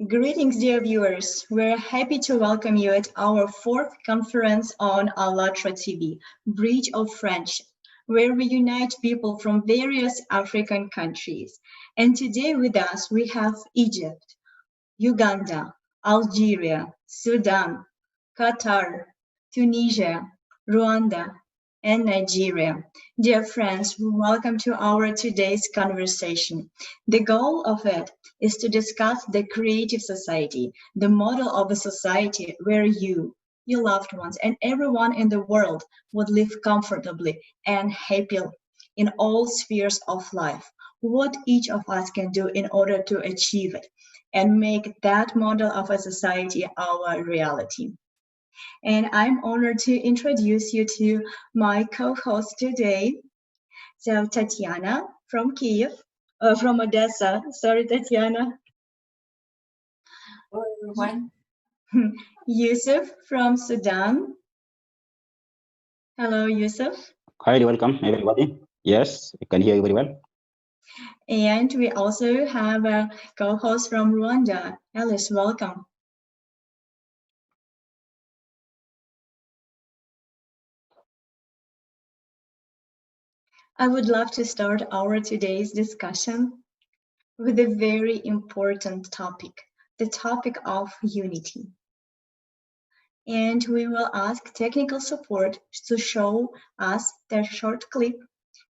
Greetings, dear viewers. We're happy to welcome you at our fourth conference on ALLATRA TV, Bridge of Friendship, where we unite people from various African countries. And today with us, we have Egypt, Uganda, Algeria, Sudan, Qatar, Tunisia, Rwanda, and Nigeria. Dear friends, welcome to our today's conversation. The goal of it is to discuss the creative society, the model of a society where you, your loved ones, and everyone in the world would live comfortably and happily in all spheres of life. What each of us can do in order to achieve it and make that model of a society our reality. And I'm honored to introduce you to my co-host today, so Tatiana from Kiev, from Odessa. Sorry, Tatiana. Hello, everyone. Yusuf from Sudan. Hello, Yusuf. Hi, welcome everybody. Yes, I can hear you very well. And we also have a co-host from Rwanda. Alice, welcome. I would love to start our today's discussion with a very important topic, the topic of unity. And we will ask technical support to show us the short clip.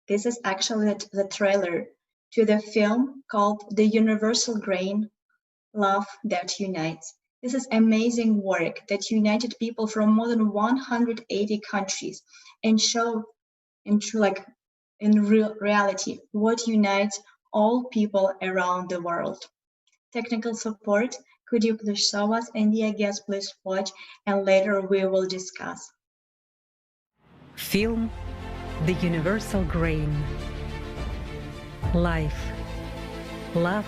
This is actually the trailer to the film called The Universal Grain, Love That Unites. This is amazing work that united people from more than 180 countries and show in reality what unites all people around the world. Technical support, could you please show us? And dear guests, please watch, and later we will discuss. Film The Universal Grain. Life. Love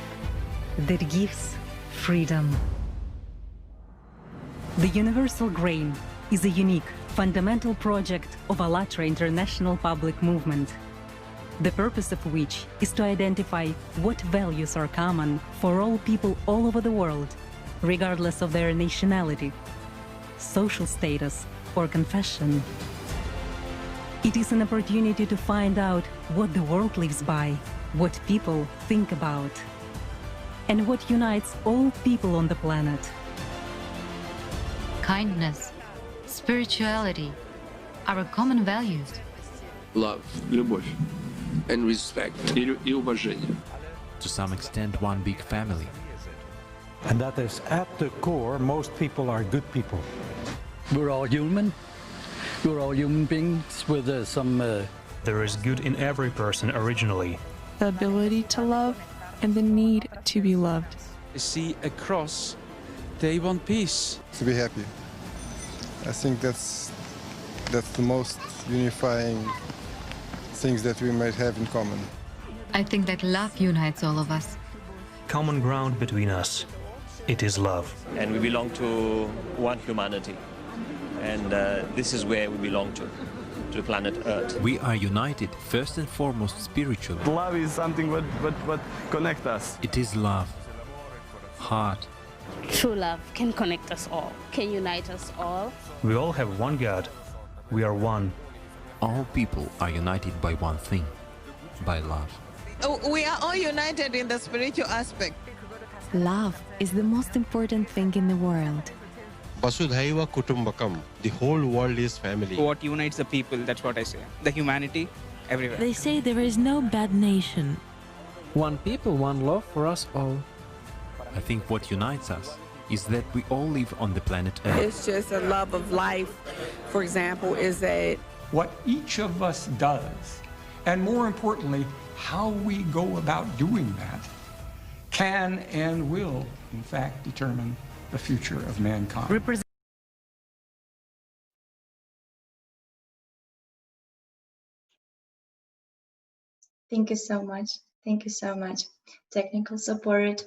that gives freedom. The Universal Grain is a unique, fundamental project of ALLATRA International Public Movement, the purpose of which is to identify what values are common for all people all over the world, regardless of their nationality, social status, or confession. It is an opportunity to find out what the world lives by, what people think about, and what unites all people on the planet. Kindness, spirituality, our common values. Love, любовь, and respect, и уважение. To some extent, one big family. And that is at the core, most people are good people. We're all human. We're all human beings with some... There is good in every person originally. The ability to love and the need to be loved. See across, they want peace. To be happy. I think that's the most unifying things that we might have in common. I think that love unites all of us. Common ground between us. It is love. And we belong to one humanity. And this is where we belong to planet Earth. We are united, first and foremost, spiritually. Love is something what connects us. It is love. Heart. True love can connect us all, can unite us all. We all have one God. We are one. All people are united by one thing, by love. We are all united in the spiritual aspect. Love is the most important thing in the world. Vasudhaiva Kutumbakam, the whole world is family. What unites the people, that's what I say. The humanity, everywhere. They say there is no bad nation. One people, one love for us all. I think what unites us is that we all live on the planet Earth. It's just a love of life, for example, is that what each of us does, and more importantly, how we go about doing that, can and will, in fact, determine the future of mankind. Thank you so much. Thank you so much. Technical support.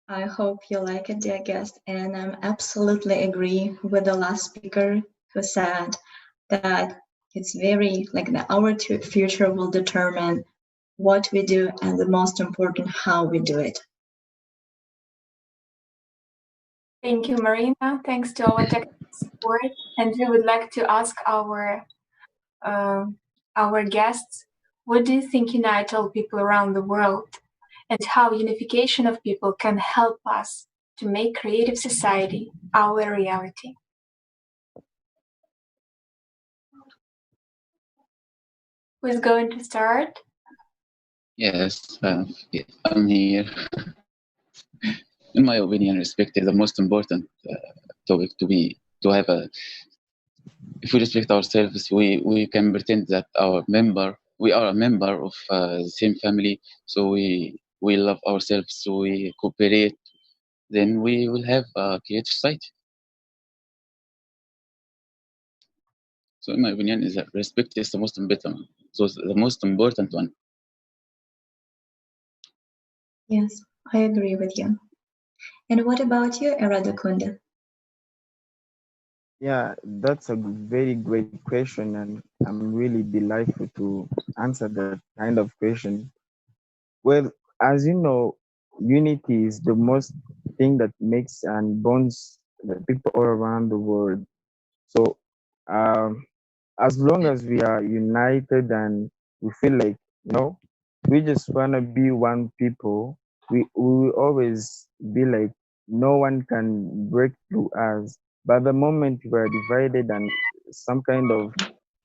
I hope you like it, dear guest. And I absolutely agree with the last speaker who said that it's very our future will determine what we do and the most important, how we do it. Thank you, Marina. Thanks to our technical support. And we would like to ask our guests, what do you think unite all people around the world, and how unification of people can help us to make creative society our reality? Who's going to start? Yes, I'm here. In my opinion, respect is the most important topic to have a. If we respect ourselves, we can pretend that we are a member of the same family. So we love ourselves. So we cooperate. Then we will have a creative society. So in my opinion, is that respect is the most important. So it's the most important one. Yes, I agree with you. And what about you, Eradukunda? Yeah, that's a very great question, and I'm really delightful to answer that kind of question. Well, as you know, unity is the most thing that makes and bonds the people all around the world. So, as long as we are united and we feel like, we just want to be one people, we will always be like, no one can break through us. But the moment we are divided and some kind of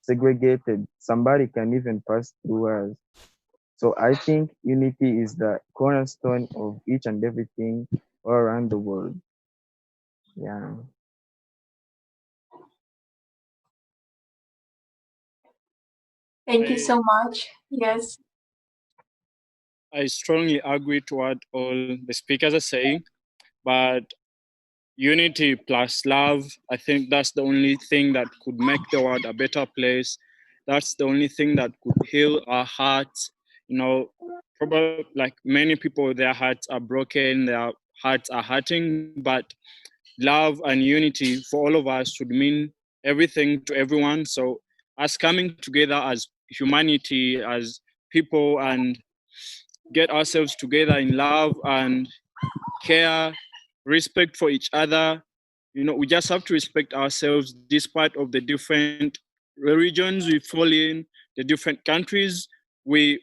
segregated, somebody can even pass through us. So I think unity is the cornerstone of each and everything all around the world. Yeah. Thank you so much. Yes. I strongly agree to what all the speakers are saying, but unity plus love, I think that's the only thing that could make the world a better place. That's the only thing that could heal our hearts. Probably like many people, their hearts are broken, their hearts are hurting, but love and unity for all of us should mean everything to everyone. So us coming together as humanity, as people, and get ourselves together in love and care, respect for each other. We just have to respect ourselves despite of the different regions we fall in, the different countries we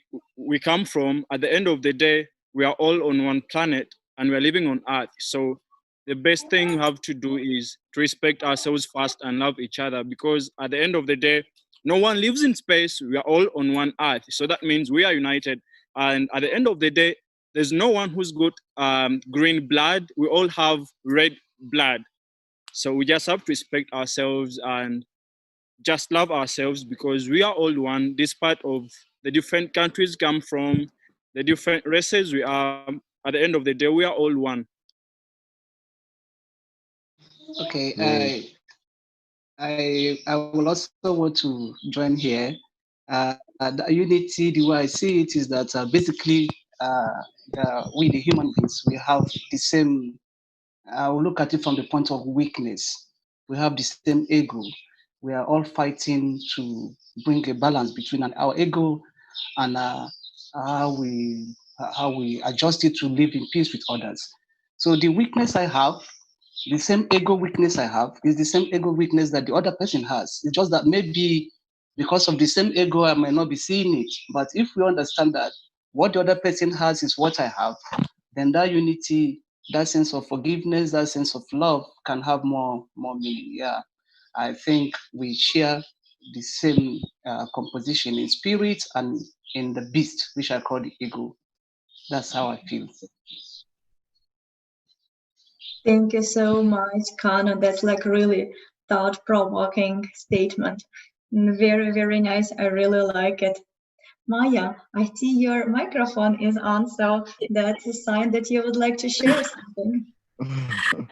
come from. At the end of the day, we are all on one planet and we are living on Earth. So the best thing we have to do is to respect ourselves first and love each other, because at the end of the day, no one lives in space. We are all on one Earth. So that means we are united. And at the end of the day, there's no one who's got green blood. We all have red blood. So we just have to respect ourselves and just love ourselves, because we are all one, despite of the different countries come from, the different races we are. At the end of the day, we are all one. Okay, I will also want to join here. The unity, the way I see it, is that basically we, the human beings, we have the same. I will look at it from the point of weakness. We have the same ego. We are all fighting to bring a balance between our ego and how we adjust it to live in peace with others. So the weakness I have, the same ego weakness I have, is the same ego weakness that the other person has. It's just that maybe because of the same ego, I might not be seeing it. But if we understand that what the other person has is what I have, then that unity, that sense of forgiveness, that sense of love can have more meaning. Yeah, I think we share the same composition in spirit and in the beast, which I call the ego. That's how I feel. Thank you so much, Kano. That's like really thought-provoking statement. Very, very nice. I really like it. Maya, I see your microphone is on, so that's a sign that you would like to share something.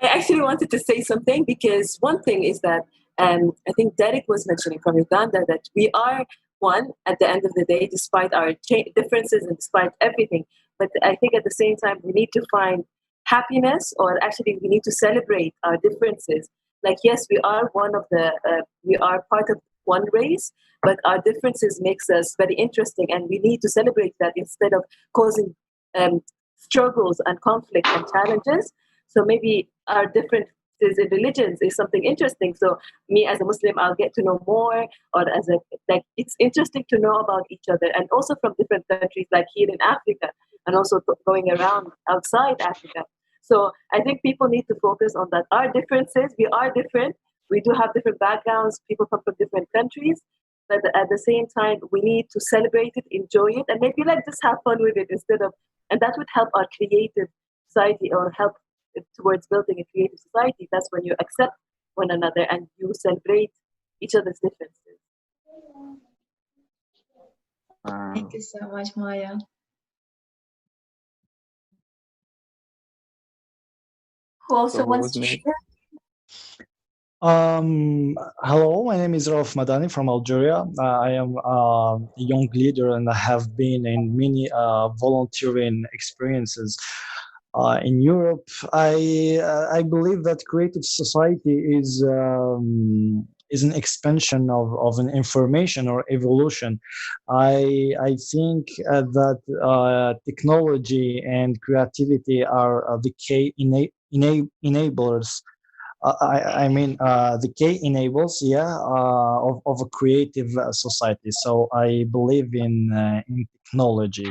I actually wanted to say something, because one thing is that I think Derek was mentioning from Uganda that we are one at the end of the day, despite our differences and despite everything. But I think at the same time, we need to find happiness, or actually we need to celebrate our differences. Like, yes, we are we are part of one race, but our differences makes us very interesting, and we need to celebrate that instead of causing struggles and conflict and challenges. So maybe our differences in religions is something interesting. So me as a Muslim, I'll get to know more, or as a, like, it's interesting to know about each other, and also from different countries, like here in Africa, and also going around outside Africa. So I think people need to focus on that. Our differences, we are different. We do have different backgrounds. People come from different countries. But at the same time, we need to celebrate it, enjoy it, and maybe like just have fun with it instead of, and that would help our creative society, or help towards building a creative society. That's when you accept one another and you celebrate each other's differences. Thank you so much, Maya. Who also wants to share? Hello, my name is Rauf Madani from Algeria. I am a young leader and I have been in many volunteering experiences in Europe. I believe that creative society is an expansion of an information or evolution. I think that technology and creativity are the key enablers. I mean, the K enables, of a creative society. So I believe in technology.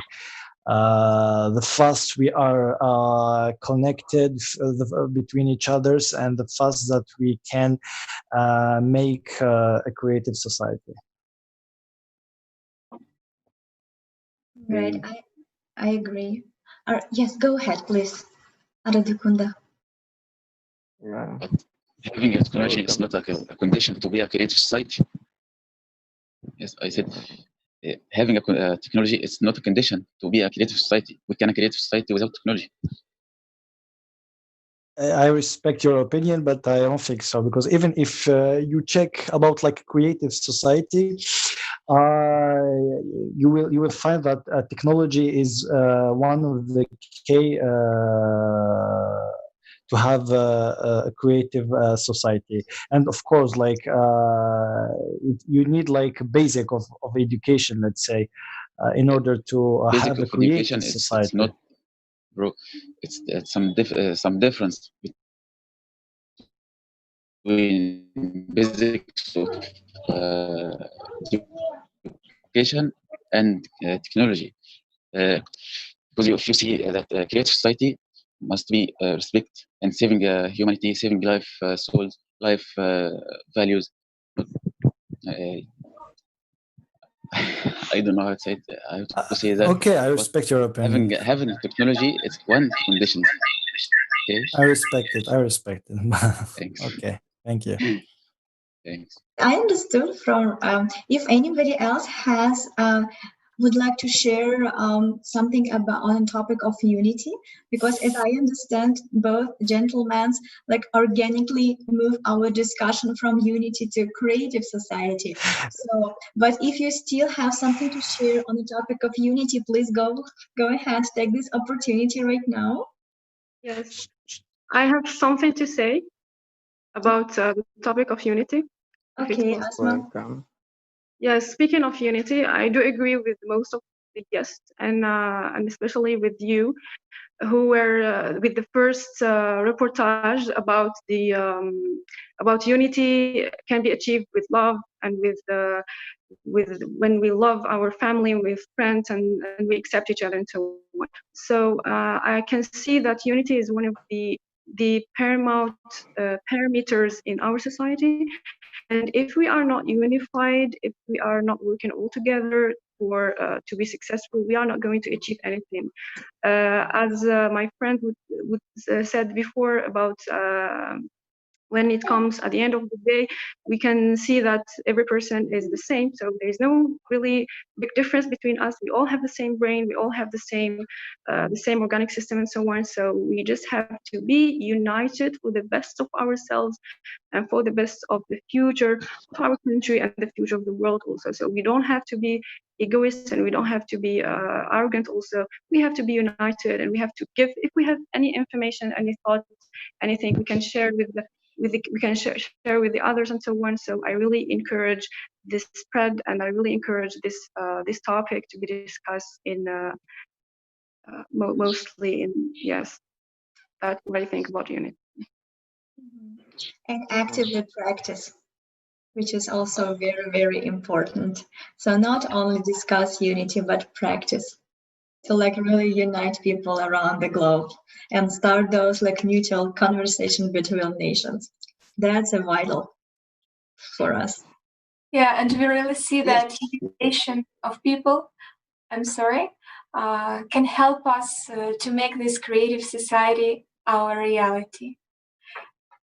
The fast we are connected between each others, and the fast that we can make a creative society. Right, I agree. Yes, go ahead, please, Aradukunda. But having a technology is not a condition to be a creative society. Yes, I said having a technology is not a condition to be a creative society. We can create a society without technology. I respect your opinion, but I don't think so, because even if you check about like creative society, you will find that technology is one of the key to have a creative society. And of course, like you need like a basic of education, let's say, in order to have a creative society. It's not, bro. It's some difference between basics of education and technology. Because if you see that creative society must be respect and saving humanity, saving life, souls, life values. I don't know how to say it. I have to say that. Okay, I respect your opinion. Having technology is one condition. Okay. I respect it. I respect it. Thanks. Okay, thank you. Thanks. I understood from if anybody else has would like to share something about on topic of unity, because as I understand, both gentlemen like organically move our discussion from unity to creative society. So, but if you still have something to share on the topic of unity, please go ahead, take this opportunity right now. Yes, I have something to say about the topic of unity. Okay, Asma. Yes, speaking of unity, I do agree with most of the guests, and especially with you, who were with the first reportage about the about unity can be achieved with love and with when we love our family, with friends, and we accept each other and so on. So I can see that unity is one of the paramount parameters in our society. And if we are not unified, if we are not working all together for to be successful, we are not going to achieve anything. As my friend would said before about when it comes at the end of the day, we can see that every person is the same. So there's no really big difference between us. We all have the same brain. We all have the same organic system and so on. So we just have to be united for the best of ourselves and for the best of the future of our country and the future of the world also. So we don't have to be egoist and we don't have to be arrogant also. We have to be united, and we have to give, if we have any information, any thoughts, anything, we can share we can share with the others and so on. So I really encourage this spread, and I really encourage this topic to be discussed in mostly in, yes. That's what I think about unity. And actively practice, which is also very, very important. So not only discuss unity, but practice to like really unite people around the globe and start those like mutual conversation between nations. That's a vital for us. Yeah, and we really see that unification of people, can help us to make this creative society our reality.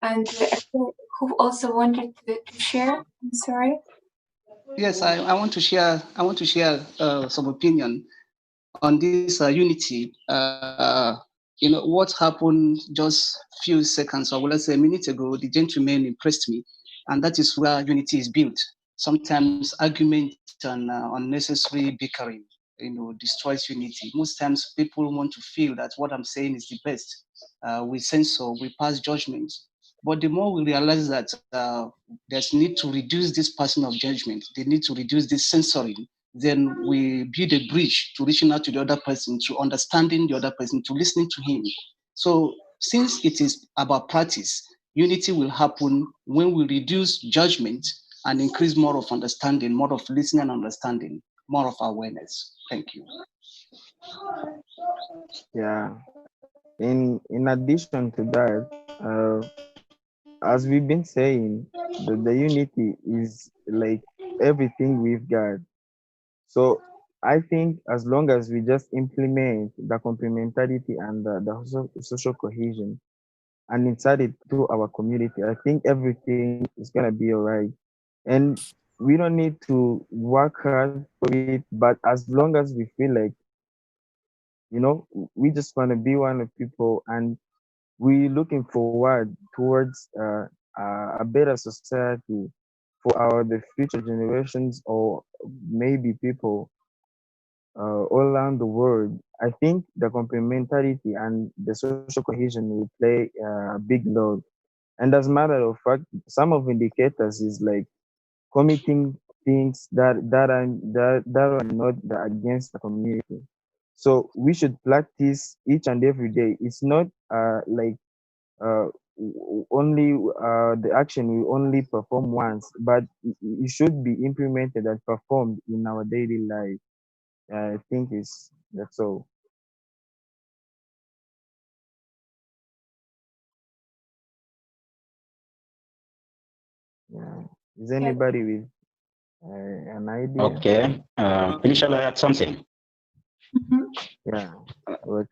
And who also wanted to share? I'm sorry. Yes, I want to share. I want to share some opinion on this unity. What happened just few seconds, or let's say a minute ago, the gentleman impressed me, and that is where unity is built. Sometimes argument and unnecessary bickering, destroys unity. Most times people want to feel that what I'm saying is the best. We censor, we pass judgment. But the more we realize that there's need to reduce this passing of judgment, they need to reduce this censoring, then we build a bridge to reaching out to the other person, to understanding the other person, to listening to him. So since it is about practice, unity will happen when we reduce judgment and increase more of understanding, more of listening and understanding, more of awareness. Thank you. Yeah. In addition to that, as we've been saying, the unity is like everything we've got. So I think as long as we just implement the complementarity and the social cohesion and inside it through our community, I think everything is gonna be all right. And we don't need to work hard for it, but as long as we feel like, we just want to be one of people, and we looking forward towards a better society for the future generations, or maybe people all around the world. I think the complementarity and the social cohesion will play a big role. And as a matter of fact, some of indicators is like committing things that are not against the community. So we should practice each and every day. It's not like uh, only the action we only perform once, but it should be implemented and performed in our daily life. I think that's all. Yeah. Is anybody with an idea? Okay. Please shall I add something? Yeah.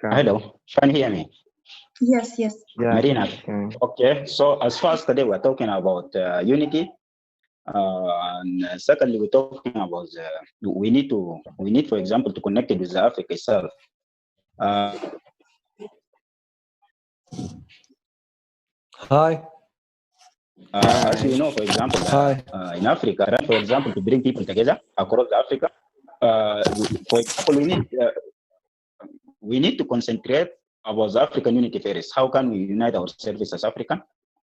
Hello. Can you hear me? Yes, yes. Yeah. Marina. Okay. So as far as today we're talking about unity, and secondly we're talking about we need, for example, to connect it with Africa itself. Hi. As we know, for example, in Africa, for example, to bring people together across Africa, for example, we need to concentrate about the African unity first. How can we unite ourselves as African?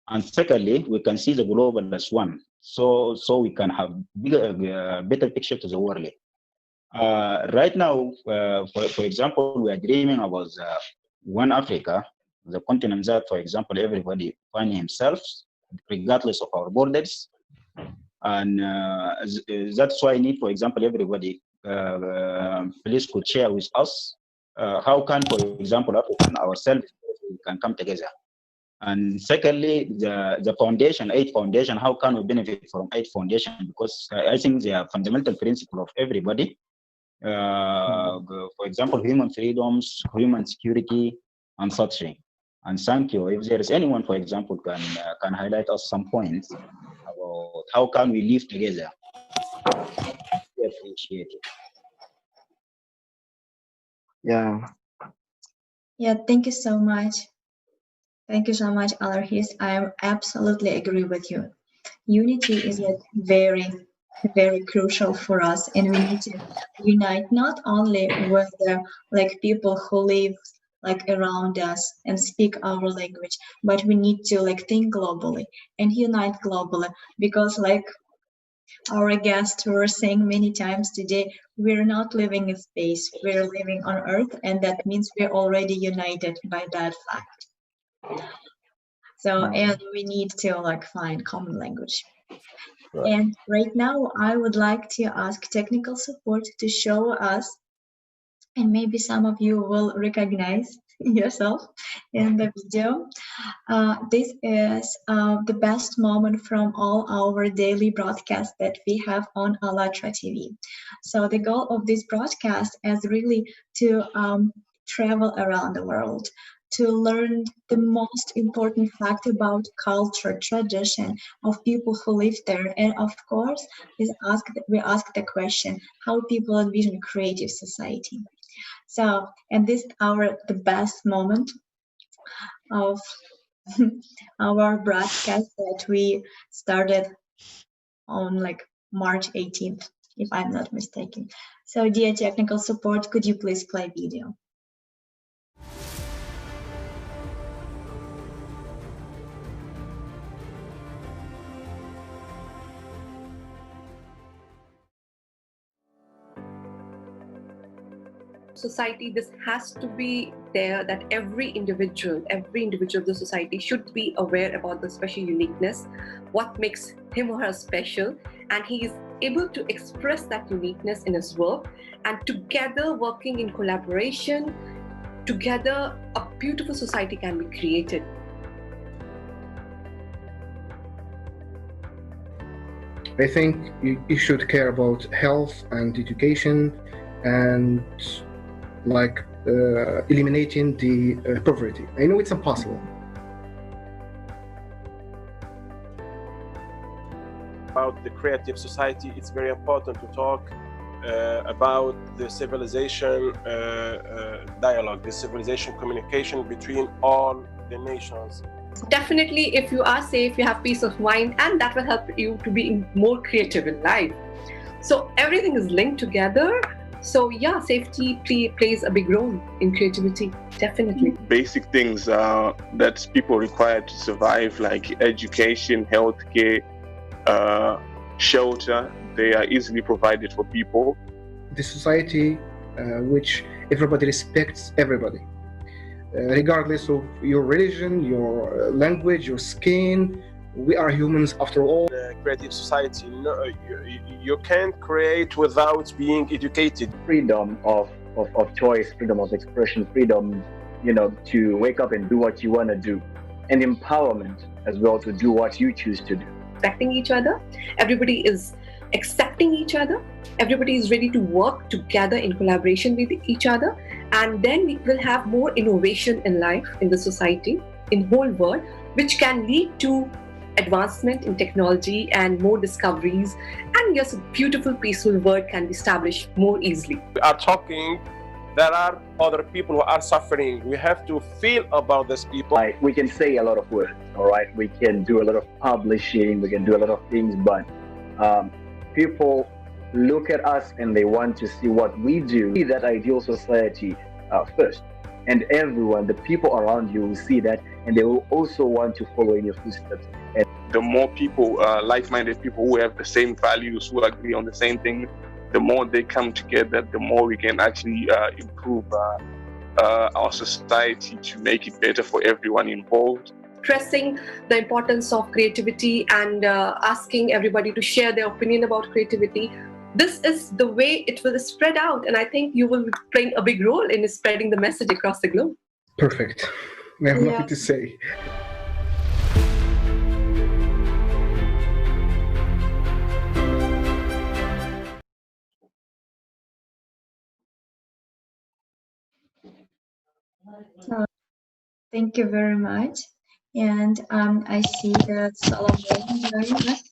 And secondly, we can see the global as one, so we can have better picture to the world. Right now, for example, we are dreaming about one Africa, the continent that, for example, everybody find himself, regardless of our borders. And that's why I need, for example, everybody please could share with us how can, for example, African ourselves we can come together. And secondly, the foundation, eight foundation, how can we benefit from eight foundation? Because I think they are fundamental principle of everybody. For example, human freedoms, human security, and such thing. And thank you. If there is anyone, for example, can highlight us some points about how can we live together. We appreciate it. Yeah. Yeah, thank you so much. Thank you so much, Alarhis. I absolutely agree with you. Unity is like very, very crucial for us, and we need to unite not only with the like people who live like around us and speak our language, but we need to like think globally and unite globally, because like our guests were saying many times today, we're not living in space, we're living on Earth, and that means we're already united by that fact. So, and we need to like find common language. Right. And right now, I would like to ask technical support to show us, and maybe some of you will recognize yourself in the video. This is the best moment from all our daily broadcasts that we have on ALLATRA TV. So the goal of this broadcast is really to travel around the world, to learn the most important fact about culture, tradition of people who live there, and of course, we ask the question how people envision creative society. So, and this is the best moment of our broadcast that we started on like March 18th, if I'm not mistaken. So, dear technical support, could you please play video? Society, this has to be there, that every individual of the society should be aware about the special uniqueness, what makes him or her special, and he is able to express that uniqueness in his work, and together, working in collaboration, together a beautiful society can be created. I think you should care about health and education and like eliminating the poverty. I know it's impossible. About the creative society, it's very important to talk about the civilization dialogue, the civilization communication between all the nations. Definitely, if you are safe, you have peace of mind, and that will help you to be more creative in life. So everything is linked together. So yeah, safety plays a big role in creativity, definitely. Basic things that people require to survive, like education, healthcare, shelter, they are easily provided for people. The society which everybody respects everybody, regardless of your religion, your language, your skin. We are humans after all. Creative society, you can't create without being educated. Freedom of choice, freedom of expression, freedom, to wake up and do what you want to do, and empowerment as well to do what you choose to do. Respecting each other, everybody is accepting each other, everybody is ready to work together in collaboration with each other, and then we will have more innovation in life, in the society, in whole world, which can lead to advancement in technology and more discoveries, and yes, a beautiful peaceful world can be established more easily. We are talking, there are other people who are suffering. We have to feel about these people. We can say a lot of words, all right? We can do a lot of publishing, we can do a lot of things, but people look at us and they want to see what we do, see that ideal society first. And everyone, the people around you will see that, and they will also want to follow in your footsteps. And the more people, like-minded people who have the same values, who agree on the same thing, the more they come together, the more we can actually improve our society to make it better for everyone involved. Stressing the importance of creativity and asking everybody to share their opinion about creativity. This is the way it will spread out, and I think you will be playing a big role in spreading the message across the globe. Perfect. I have nothing to say. Thank you very much. And I see that Solomon joined us.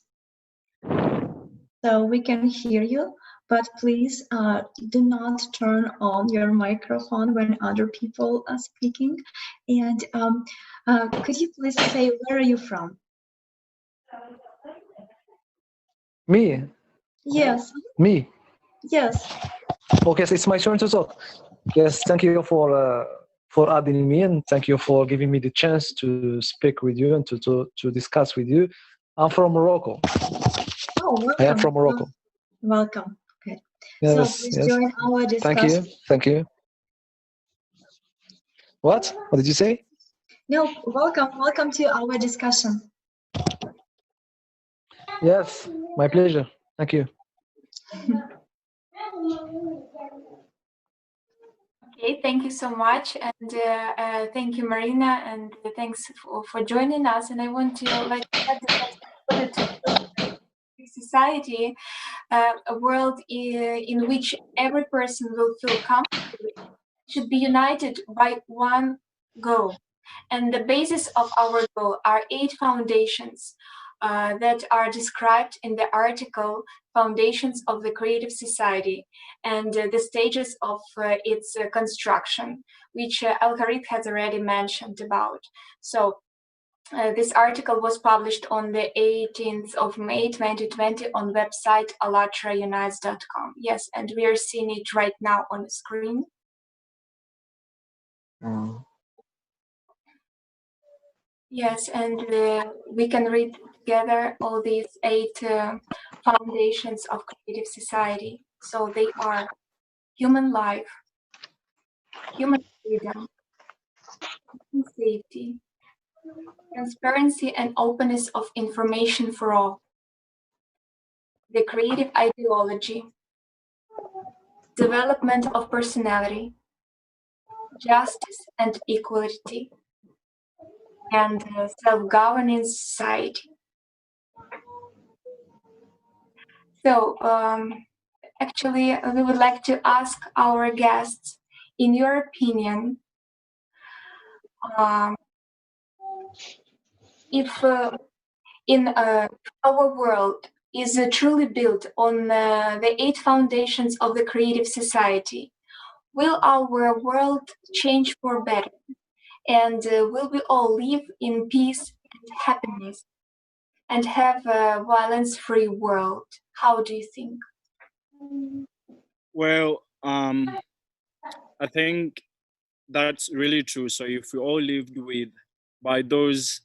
So we can hear you, but please do not turn on your microphone when other people are speaking. And could you please say, where are you from? Me? Yes. Me? Yes. Okay, so it's my turn to talk. Yes, thank you for adding me, and thank you for giving me the chance to speak with you and to discuss with you. I'm from Morocco. Oh, welcome. I am from Morocco. Welcome. Okay. Yes, so please join our discussion. Thank you. Thank you. What did you say? No, welcome to our discussion. Yes, my pleasure. Thank you. Okay, thank you so much, and thank you, Marina, and thanks for joining us. And I want to add that to society, a world in which every person will feel comfortable should be united by one goal. And the basis of our goal are 8 foundations that are described in the article Foundations of the Creative Society and the stages of its construction, which Algarit has already mentioned about. So this article was published on the 18th of May 2020 on website ALLATRAUnites.com. Yes, and we are seeing it right now on the screen. Yes, and we can read together all these 8 foundations of creative society. So they are human life, human freedom, human safety, transparency and openness of information for all, the creative ideology, development of personality, justice and equality, and self-governing society. So actually, we would like to ask our guests, in your opinion, if in our world is truly built on the 8 foundations of the creative society, will our world change for better? And will we all live in peace and happiness and have a violence-free world? How do you think? Well, I think that's really true. So if we all lived by those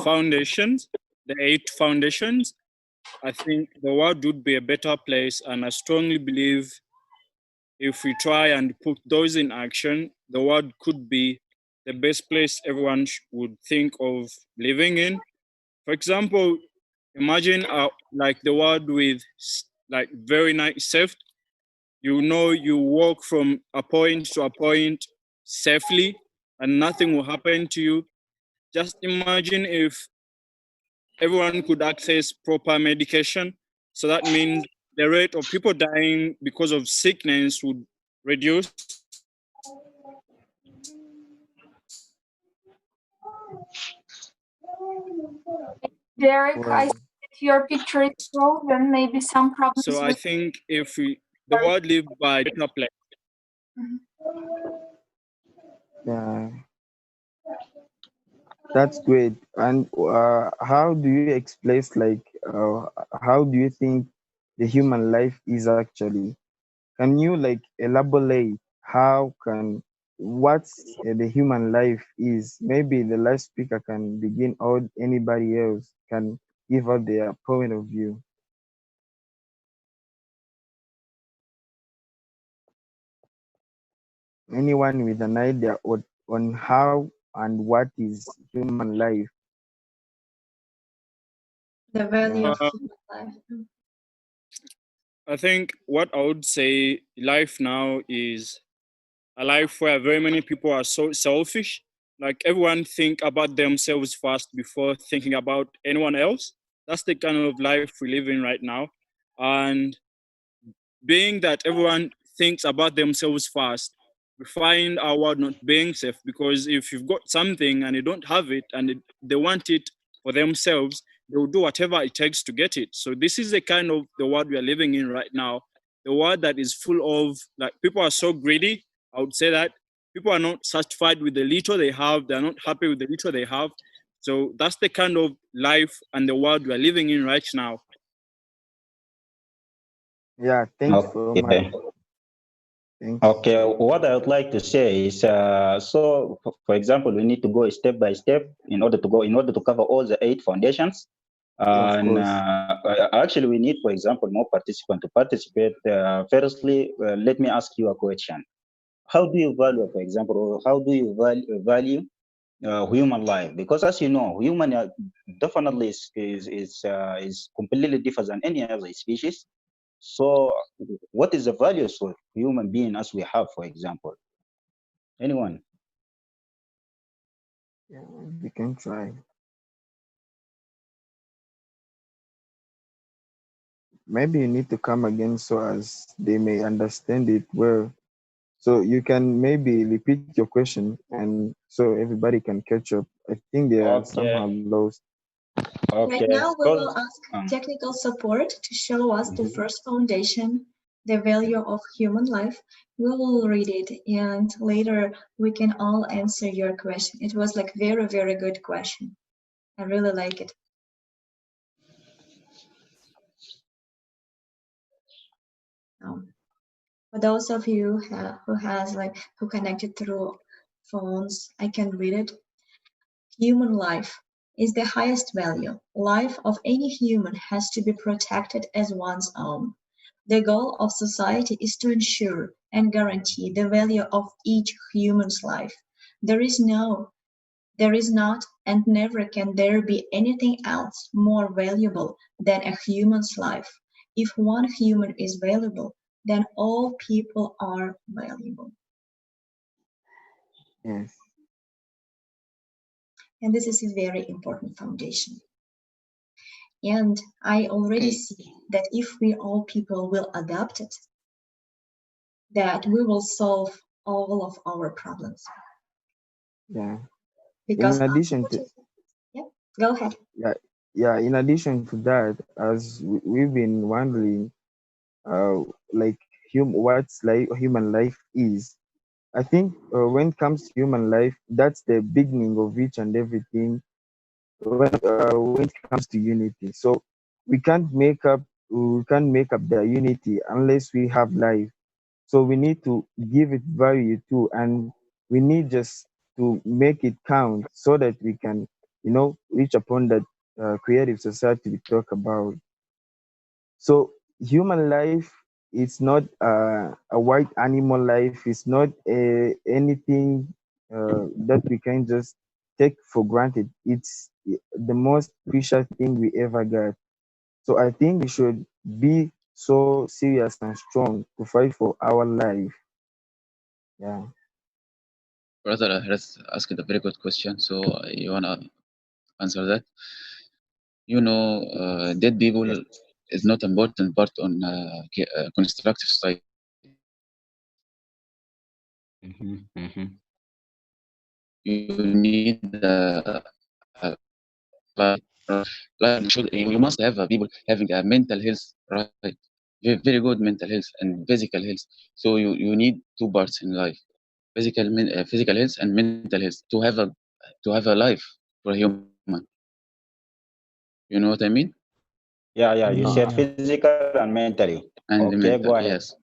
foundations, the 8 foundations, I think the world would be a better place. And I strongly believe if we try and put those in action, the world could be the best place everyone would think of living in. For example, imagine like the world with like very nice safety. You know, you walk from a point to a point safely and nothing will happen to you. Just imagine if everyone could access proper medication. So that means the rate of people dying because of sickness would reduce. Derek, I see that your picture is frozen, maybe some problems. So I think if the world lived by a better place. Yeah, that's great. And how do you explain, like, how do you think the human life is actually? Can you like elaborate how can what's the human life is? Maybe the last speaker can begin, or anybody else can give out their point of view. Anyone with an idea on how and what is human life? The value of human life. I think what I would say life now is a life where very many people are so selfish. Like everyone think about themselves first before thinking about anyone else. That's the kind of life we live in right now. And being that everyone thinks about themselves first, we find our world not being safe, because if you've got something and you don't have it and they want it for themselves, they will do whatever it takes to get it. So this is the kind of the world we are living in right now. The world that is full of, like, people are so greedy. I would say that people are not satisfied with the little they have. They're not happy with the little they have. So that's the kind of life and the world we are living in right now. Yeah, thanks so much. Okay, what I would like to say is, so for example, we need to go step by step in order to cover all the 8 foundations. And actually, we need, for example, more participants to participate. Firstly, let me ask you a question. How do you value, for example, or how do you value human life, because as you know, human definitely is completely different than any other species. So what is the values of human being as we have, for example? Anyone? Yeah, we can try. Maybe you need to come again so as they may understand it well. So you can maybe repeat your question and so everybody can catch up. I think they are somehow Okay. lost. Right Okay. now, we So will ask technical support to show us the mhm. first foundation, the value of human life. We will read it, and later we can all answer your question. It was like very, very good question. I really like it. For those of you who connected through phones, I can read it. Human life is the highest value. Life of any human has to be protected as one's own. The goal of society is to ensure and guarantee the value of each human's life. There is not, and never can there be anything else more valuable than a human's life. If one human is valuable, then all people are valuable. Yes. And this is a very important foundation. And I already see that if we all people will adopt it, that we will solve all of our problems. Yeah. Because In addition to yeah, go ahead. yeah, yeah. In addition to that, as we've been wondering, like what's like human life is. I think when it comes to human life, that's the beginning of each and everything. When it comes to unity, so we can't make up the unity unless we have life. So we need to give it value too, and we need just to make it count so that we can, reach upon that creative society we talk about. So human life is not a white animal life. It's not anything that we can just take for granted. It's the most precious thing we ever got. So I think we should be so serious and strong to fight for our life. Yeah. Brother has asked a very good question, so you wanna answer that? Dead people is not important part on constructive society. You need like you must have people having a mental health, right? Very, very good mental health and physical health. So you need two parts in life: physical health and mental health to have a life for a human. You know what I mean? Yeah, you said physical and mentally. And Okay, go mental, ahead. yes.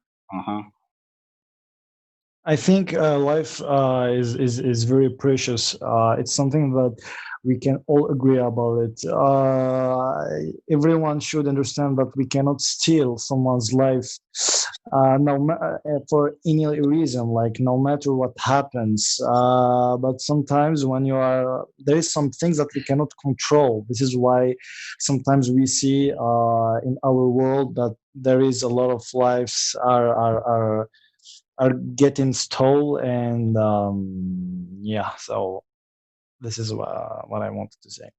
I think life is very precious. It's something that we can all agree about it. Everyone should understand that we cannot steal someone's life, for any reason. Like no matter what happens. But sometimes when there is some things that we cannot control. This is why sometimes we see in our world that there is a lot of lives are getting stole, and yeah, so this is what I wanted to say.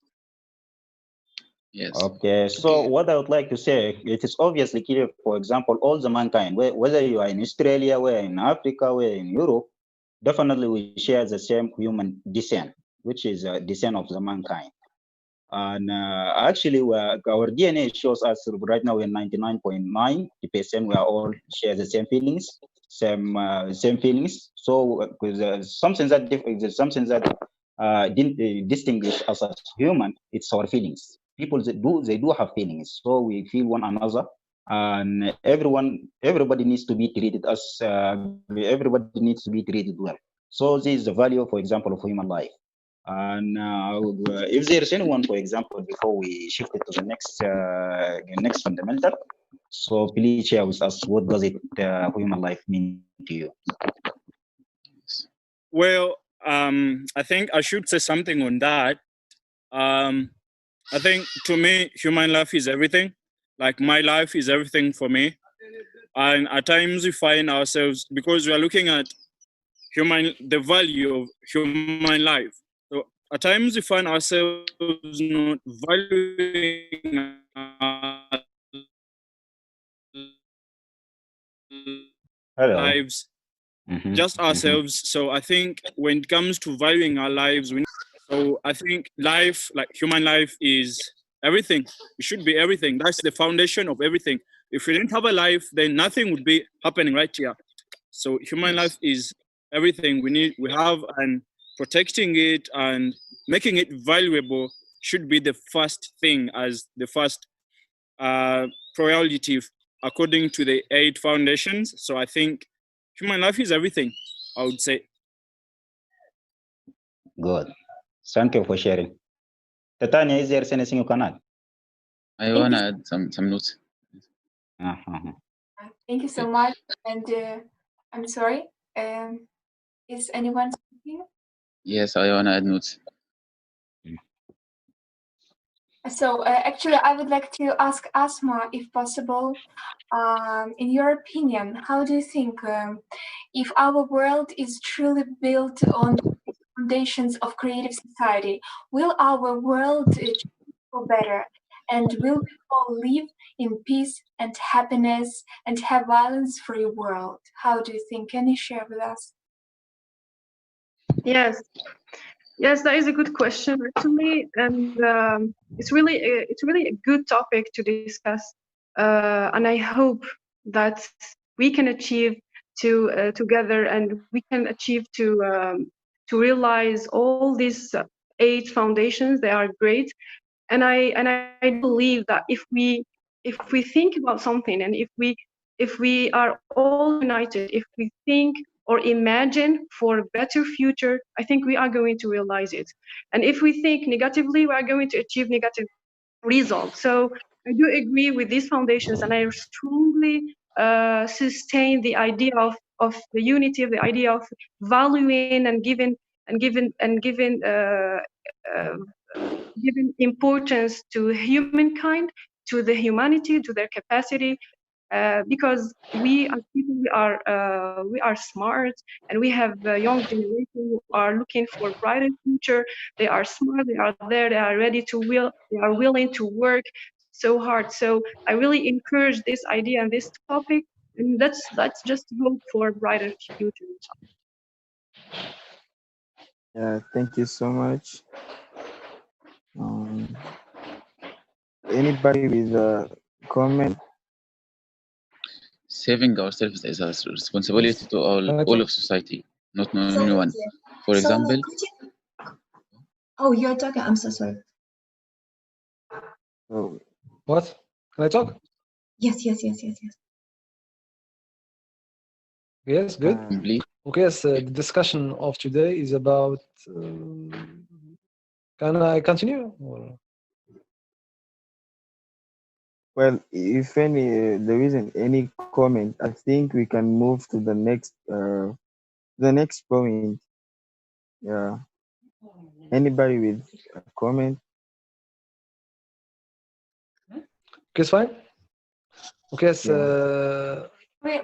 Yes. Okay, so what I would like to say, it is obviously clear, for example, all the mankind, whether you are in Australia, whether in Africa, whether in Europe, definitely we share the same human descent, which is a descent of the mankind. And actually, our DNA shows us right now we're 99.9%. We are all share the same feelings, same feelings. So there's something that didn't distinguish us as human. It's our feelings. People they do have feelings. So we feel one another, and everybody needs to be treated everybody needs to be treated well. So this is the value, for example, of human life. And if there is anyone, for example, before we shift it to the next fundamental, so please share with us what does it human life mean to you? Well, I think I should say something on that. I think to me, human life is everything. Like my life is everything for me. And at times we find ourselves, because we are looking at the value of human life. So at times we find ourselves not valuing our lives, just ourselves. So I think when it comes to valuing our lives, so I think life, like human life, is everything. It should be everything. That's the foundation of everything. If we didn't have a life, then nothing would be happening right here. So human life is everything we have, and protecting it and making it valuable should be the first thing, as the first priority according to the 8 foundations. So I think human life is everything, I would say. Good. Thank you for sharing. Titania, is there anything you can add? I want to add some notes. Thank you so much. And I'm sorry. Is anyone speaking? Yes, I want to add notes. So actually, I would like to ask Asma, if possible, in your opinion, how do you think if our world is truly built on the foundations of creative society, will our world change for better? And will we all live in peace and happiness and have violence-free world? How do you think? Can you share with us? Yes. Yes, that is a good question actually, and it's really a good topic to discuss. And I hope that we can achieve to together, and we can achieve to realize all these 8 foundations. They are great, and I believe that if we think about something, and if we are all united, if we think or imagine for a better future, I think we are going to realize it. And if we think negatively, we are going to achieve negative results. So I do agree with these foundations, and I strongly sustain the idea of the unity, of the idea of valuing and giving importance to humankind, to the humanity, to their capacity, because we as people, we are smart, and we have a young generation who are looking for a brighter future. They are smart, they are there, they are ready they are willing to work so hard. So I really encourage this idea and this topic, and let's just hope for a brighter future. Yeah, thank you so much. Anybody with a comment? Saving ourselves is a responsibility to all of society, not only one. For example, oh, you're talking. I'm so sorry. Oh. What? Can I talk? Yes. Yes, good. Okay, yes, the discussion of today is about. Can I continue? Or? Well, if there isn't any comment, I think we can move to the next point. Yeah. Anybody with a comment? Okay, it's fine. Okay, so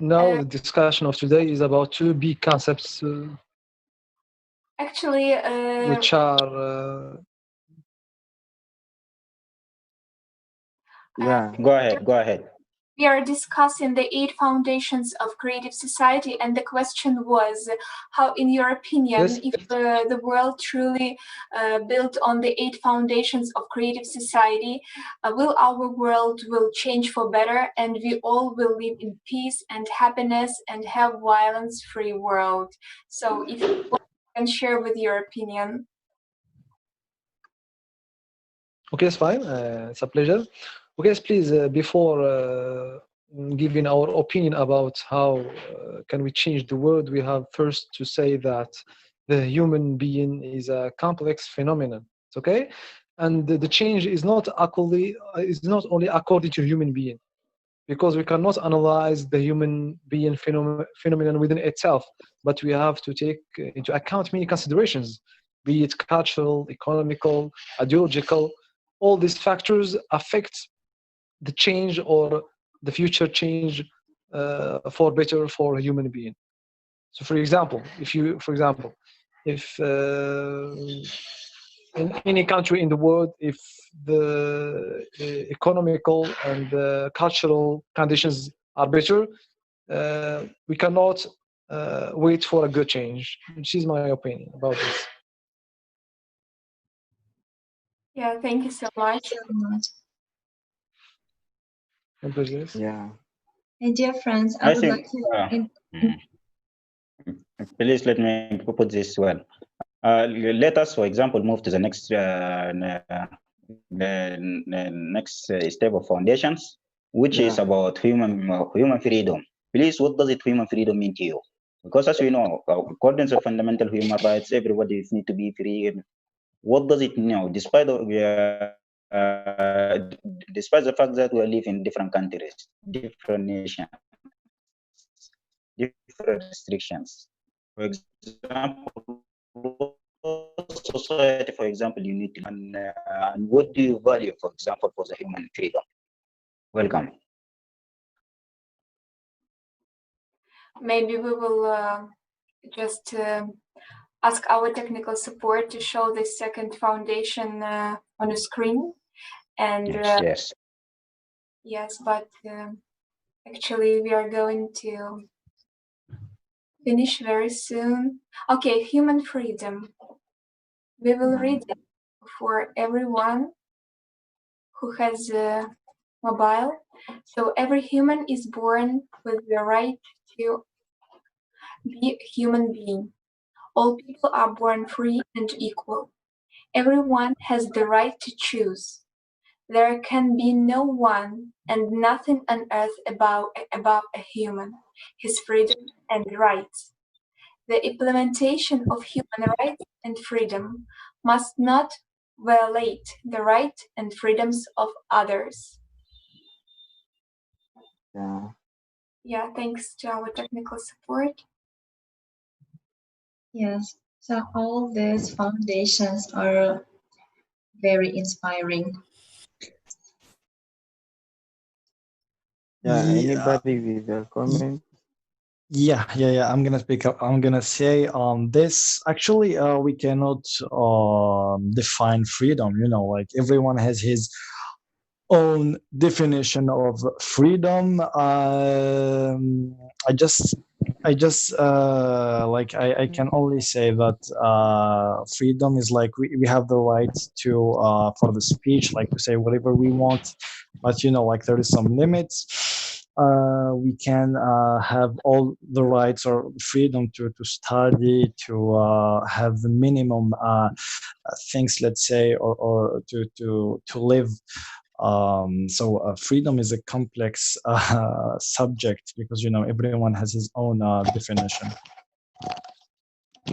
now the discussion of today is about 2 big concepts. Actually, which are. Yeah. Go ahead. We are discussing the 8 foundations of creative society, and the question was, how, in your opinion, Yes. if the world truly built on the 8 foundations of creative society, will our world will change for better, and we all will live in peace and happiness and have violence-free world? So, if you can share with your opinion. Okay, it's fine. It's a pleasure. Okay, yes, please, before giving our opinion about how can we change the world, we have first to say that the human being is a complex phenomenon. It's okay, and the change is not only according to human being. because we cannot analyze the human being phenomenon within itself, but we have to take into account many considerations, be it cultural, economical, ideological. All these factors affect the change or the future change for better for a human being. So, for example, if in any country in the world, if the economical and the cultural conditions are better, we cannot wait for a good change, which is my opinion about this. Yeah, thank you so much. Yeah. And dear friends, I would like to... Please let me put this well. Let us, for example, move to the next step of foundations, which is about human freedom. Please, what does it human freedom mean to you? Because as we know, according to fundamental human rights, everybody needs to be free. What does it mean? Despite despite the fact that we live in different countries, different nations, different restrictions. For example, society, for example, you need to, and what do you value, for example, for the human freedom? Welcome. Maybe we will just ask our technical support to show the second foundation on the screen. And yes, but actually we are going to finish very soon. Okay, human freedom. We will read it for everyone who has a mobile. So every human is born with the right to be a human being. All people are born free and equal. Everyone has the right to choose. There can be no one and nothing on earth above a human, his freedom and rights. The implementation of human rights and freedom must not violate the rights and freedoms of others. Yeah, thanks to our technical support. Yes, so all these foundations are very inspiring. Yeah, anybody with a comment? Yeah. I'm gonna speak up. I'm gonna say this actually we cannot define freedom. Like everyone has his own definition of freedom. I just like I can only say that freedom is like we have the right to for the speech, like to say whatever we want, but like there is some limits. We can have all the rights or freedom to study, to have the minimum things, let's say, or to live. So freedom is a complex subject because everyone has his own definition.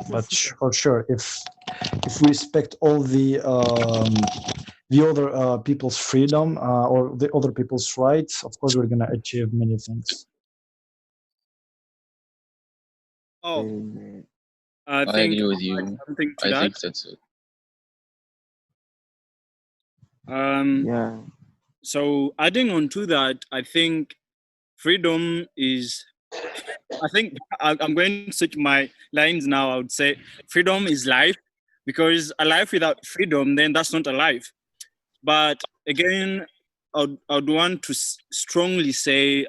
But for sure, if we respect all the other people's freedom or the other people's rights, of course we're gonna achieve many things. Oh, I agree with you. Something to I that. think that's it. Yeah. So adding on to that, I think freedom is, I think I'm going to switch my lines now. I would say freedom is life, because a life without freedom, then that's not a life. But again, I'd want to strongly say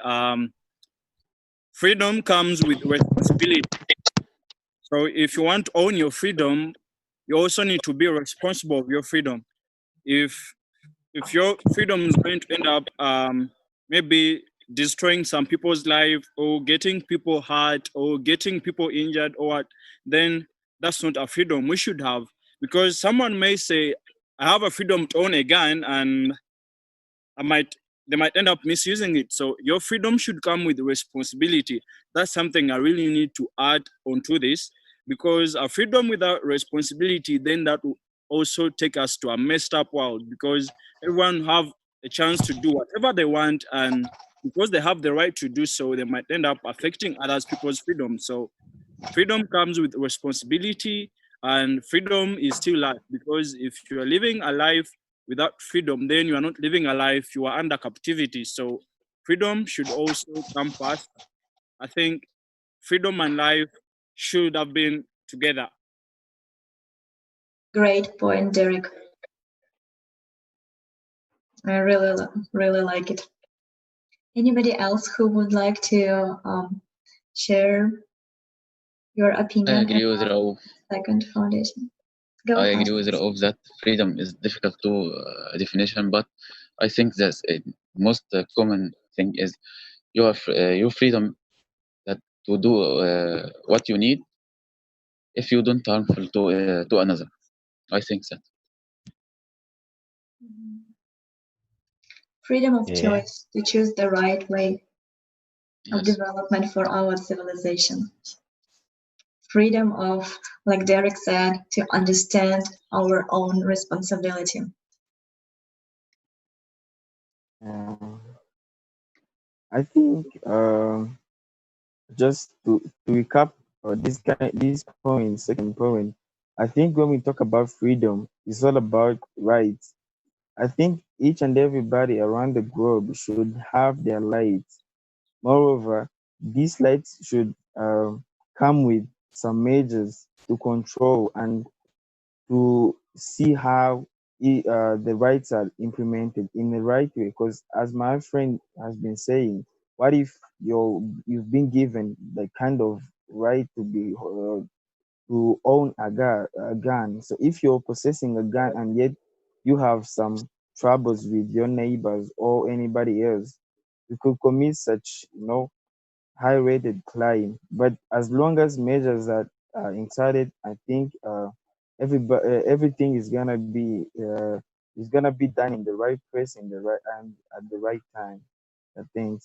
freedom comes with responsibility. So if you want to own your freedom, you also need to be responsible of your freedom. If your freedom is going to end up maybe destroying some people's life or getting people hurt or getting people injured or what, then that's not a freedom we should have. Because someone may say, I have a freedom to own a gun, and they might end up misusing it. So your freedom should come with responsibility. That's something I really need to add onto this, because a freedom without responsibility, then that will also take us to a messed up world, because everyone have a chance to do whatever they want, and because they have the right to do so, they might end up affecting others people's freedom. So freedom comes with responsibility, and freedom is still life, because if you are living a life without freedom, then you are not living a life, you are under captivity. So freedom should also come first. I think freedom and life should have been together. Great point, Derek. I really like it. Anybody else who would like to share your opinion? I agree with Raouf. Second foundation. Go I ahead. agree with Raouf that freedom is difficult to definition, but I think that most common thing is your freedom that to do what you need if you don't harmful to another. I think that. Freedom of choice to choose the right way of Yes. development for our civilization. Freedom of, like Derek said, to understand our own responsibility. I think just to recap this point, second point, I think when we talk about freedom, it's all about rights. I think each and everybody around the globe should have their rights. Moreover, these rights should come with some measures to control and to see how the rights are implemented in the right way. Because as my friend has been saying, what if you've been given the kind of right to be to own a gun? So if you're possessing a gun and yet you have some troubles with your neighbors or anybody else, you could commit such high-rated crime. But as long as measures are inserted, I think everything is gonna be done in the right place, in the right and at the right time. I think.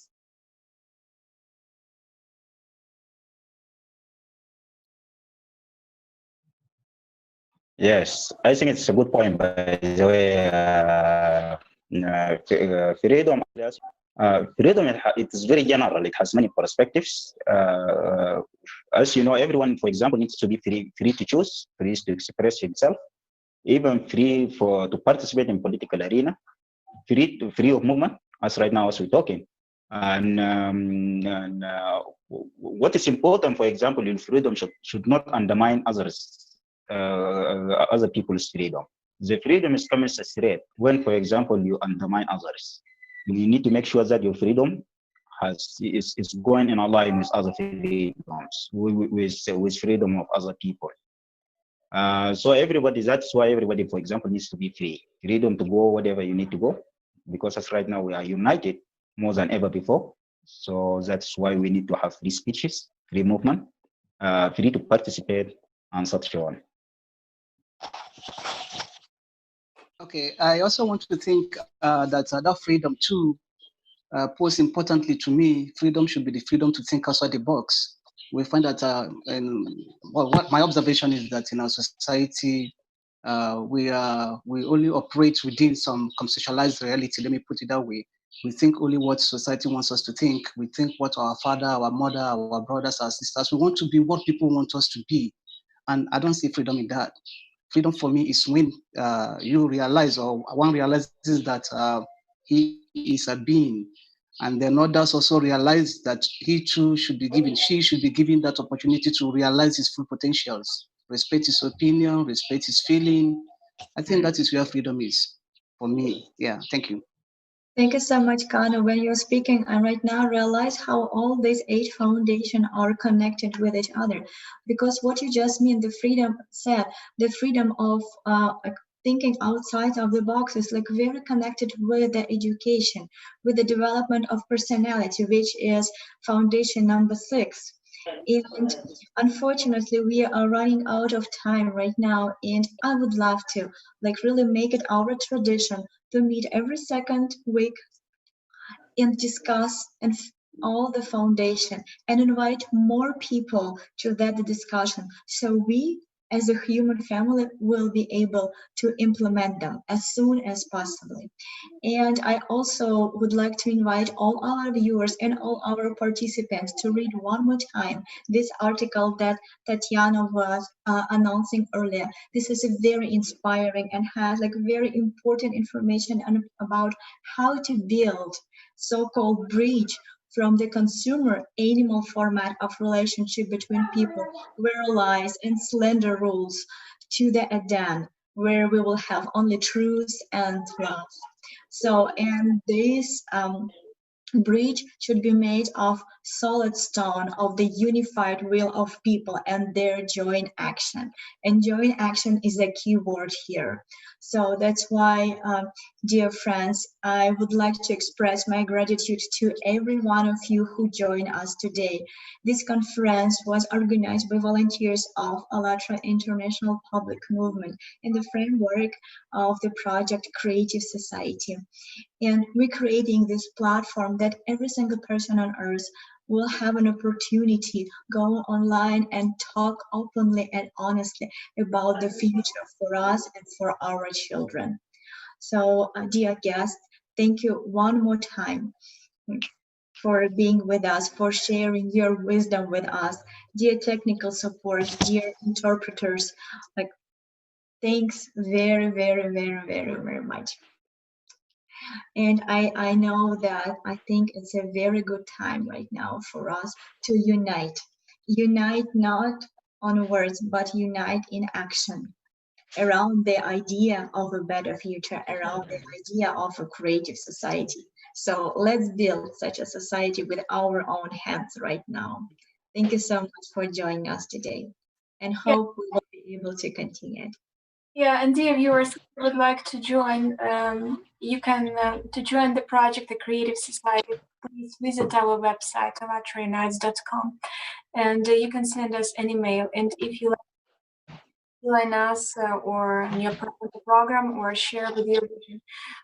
Yes, I think it's a good point. By the way, freedom, freedom it is very general. It has many perspectives. As you know, everyone, for example, needs to be free to choose, free to express himself, even free to participate in political arena, free of movement. As right now, as we're talking, and what is important, for example, in freedom should not undermine other people's freedom. The freedom is coming as a threat when, for example, you undermine others. You need to make sure that your freedom is going in line with other freedoms, with freedom of other people. So everybody, that's why everybody, for example, needs to be free. Freedom to go whatever you need to go, because as right now we are united more than ever before. So that's why we need to have free speeches, free movement, free to participate, and such on. Okay, I also want to think that that freedom too, most importantly to me, freedom should be the freedom to think outside the box. We find that, what my observation is that in our society, we only operate within some conceptualized reality. Let me put it that way. We think only what society wants us to think. We think what our father, our mother, our brothers, our sisters. We want to be what people want us to be, and I don't see freedom in that. Freedom for me is when you realize, or one realizes that he is a being, and then others also realize that he too should be given, she should be given that opportunity to realize his full potentials, respect his opinion, respect his feeling. I think that is where freedom is for me. Yeah, thank you. Thank you so much, Kana. When you're speaking, I right now realize how all these 8 foundations are connected with each other. Because what you just mean, the freedom said, the freedom of thinking outside of the box is like very connected with the education, with the development of personality, which is foundation number 6. And unfortunately, we are running out of time right now, and I would love to really make it our tradition to meet every second week and discuss all the foundation and invite more people to that discussion, so we as a human family, will be able to implement them as soon as possible. And I also would like to invite all our viewers and all our participants to read one more time this article that Tatiana was announcing earlier. This is a very inspiring and has like very important information about how to build so-called bridge from the consumer animal format of relationship between people, where lies and slender rules, to the Eden, where we will have only truth and love. So, and this bridge should be made of solid stone of the unified will of people and their joint action. And joint action is a key word here. So that's why, dear friends, I would like to express my gratitude to every one of you who joined us today. This conference was organized by volunteers of ALLATRA International Public Movement in the framework of the project Creative Society. And we're creating this platform that every single person on earth will have an opportunity to go online and talk openly and honestly about the future for us and for our children. So, dear guests, thank you one more time for being with us, for sharing your wisdom with us. Dear technical support, dear interpreters, like, thanks very, very, very, very, very much. And I know that I think it's a very good time right now for us to unite. Unite not on words, but unite in action around the idea of a better future, around the idea of a creative society. So let's build such a society with our own hands right now. Thank you so much for joining us today, and hope we will be able to continue it. Yeah, and dear viewers, if you would like to join, you can, to join the project, the Creative Society, please visit our website, allatraunites.com, and you can send us an email. And if you like to join us or in your program or share with your vision,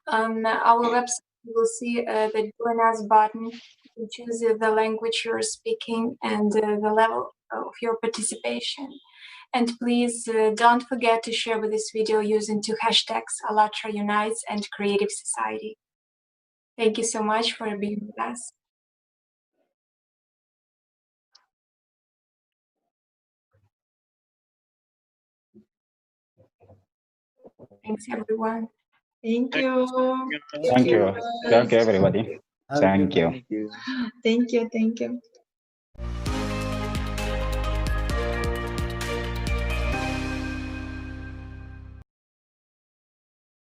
on our website, you will see the Join Us button. You can choose the language you're speaking and the level of your participation. And please don't forget to share with this video using two hashtags, ALLATRA Unites and Creative Society. Thank you so much for being with us. Thanks, everyone. Thank you. Thank you. Thank you, everybody. Thank you. Thank you. Thank you.